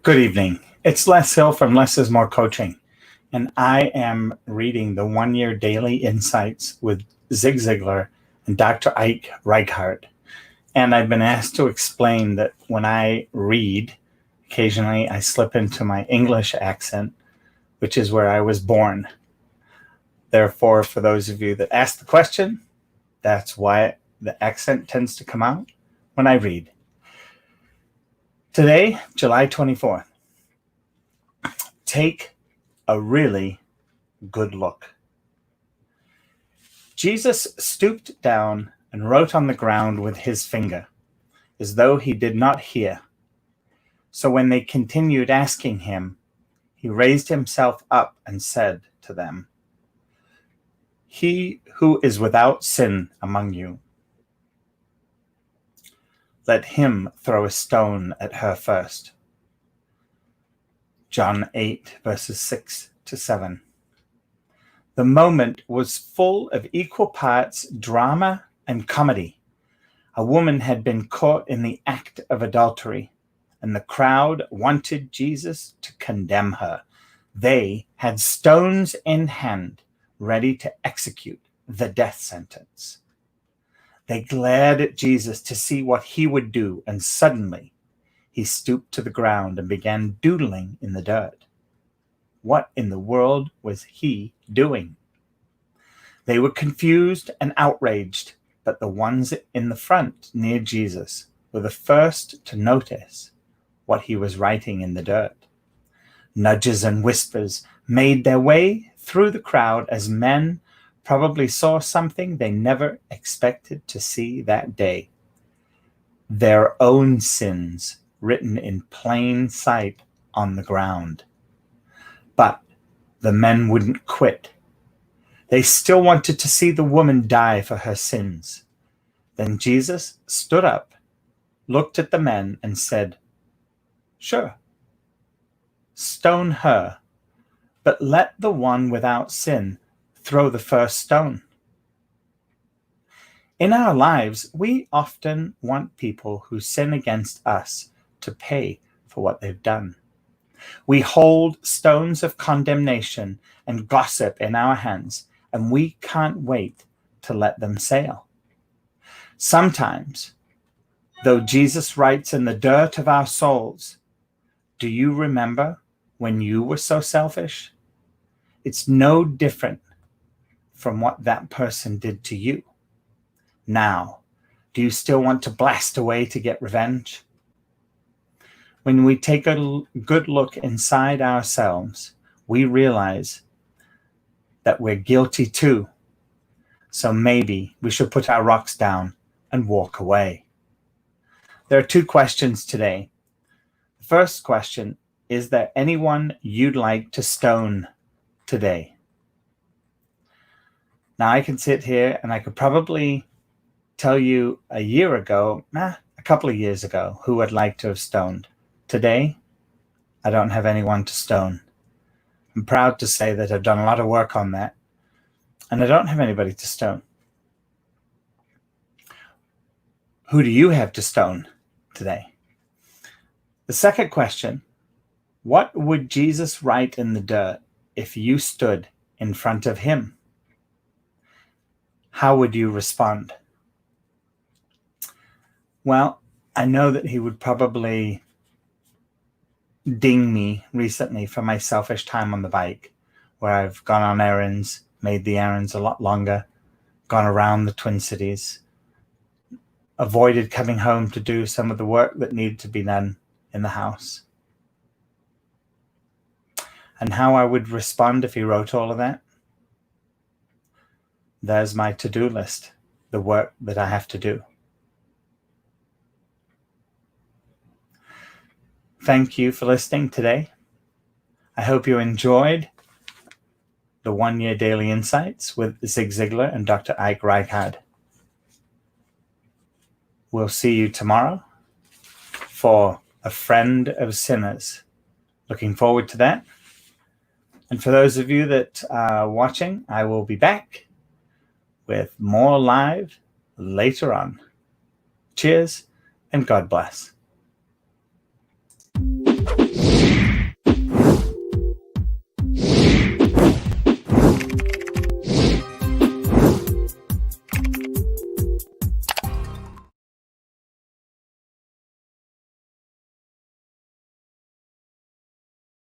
Good evening. It's Les Hill from Less is More Coaching, and I am reading the 1-year daily insights with Zig Ziglar and Dr. Ike Reichhardt. And I've been asked to explain that when I read, occasionally I slip into my English accent, which is where I was born. Therefore, for those of you that ask the question, that's why the accent tends to come out when I read. Today, July 24th, take a really good look. Jesus stooped down and wrote on the ground with his finger, as though he did not hear. So when they continued asking him, he raised himself up and said to them, "He who is without sin among you, let him throw a stone at her first." John 8, verses 6 to 7. The moment was full of equal parts drama and comedy. A woman had been caught in the act of adultery, and the crowd wanted Jesus to condemn her. They had stones in hand, ready to execute the death sentence. They glared at Jesus to see what he would do, and suddenly he stooped to the ground and began doodling in the dirt. What in the world was he doing? They were confused and outraged, but the ones in the front near Jesus were the first to notice what he was writing in the dirt. Nudges and whispers made their way through the crowd as men probably saw something they never expected to see that day. Their own sins written in plain sight on the ground. But the men wouldn't quit. They still wanted to see the woman die for her sins. Then Jesus stood up, looked at the men, and said, "Sure, stone her, but let the one without sin throw the first stone." In our lives, we often want people who sin against us to pay for what they've done. We hold stones of condemnation and gossip in our hands, and we can't wait to let them sail. Sometimes, though Jesus writes in the dirt of our souls, "Do you remember when you were so selfish?" It's no different from what that person did to you. Now, do you still want to blast away to get revenge? When we take a good look inside ourselves, we realize that we're guilty too. So maybe we should put our rocks down and walk away. There are 2 questions today. The first question, is there anyone you'd like to stone today? Now I can sit here and I could probably tell you a couple of years ago, who I'd like to have stoned. Today, I don't have anyone to stone. I'm proud to say that I've done a lot of work on that, and I don't have anybody to stone. Who do you have to stone today? The second question, what would Jesus write in the dirt if you stood in front of him? How would you respond? Well, I know that he would probably ding me recently for my selfish time on the bike, where I've gone on errands, made the errands a lot longer, gone around the Twin Cities, avoided coming home to do some of the work that needed to be done in the house. And how I would respond if he wrote all of that? There's my to-do list, the work that I have to do. Thank you for listening today. I hope you enjoyed the 1 Year Daily Insights with Zig Ziglar and Dr. Ike Reichard. We'll see you tomorrow for A Friend of Sinners. Looking forward to that. And for those of you that are watching, I will be back with more live later on. Cheers and God bless.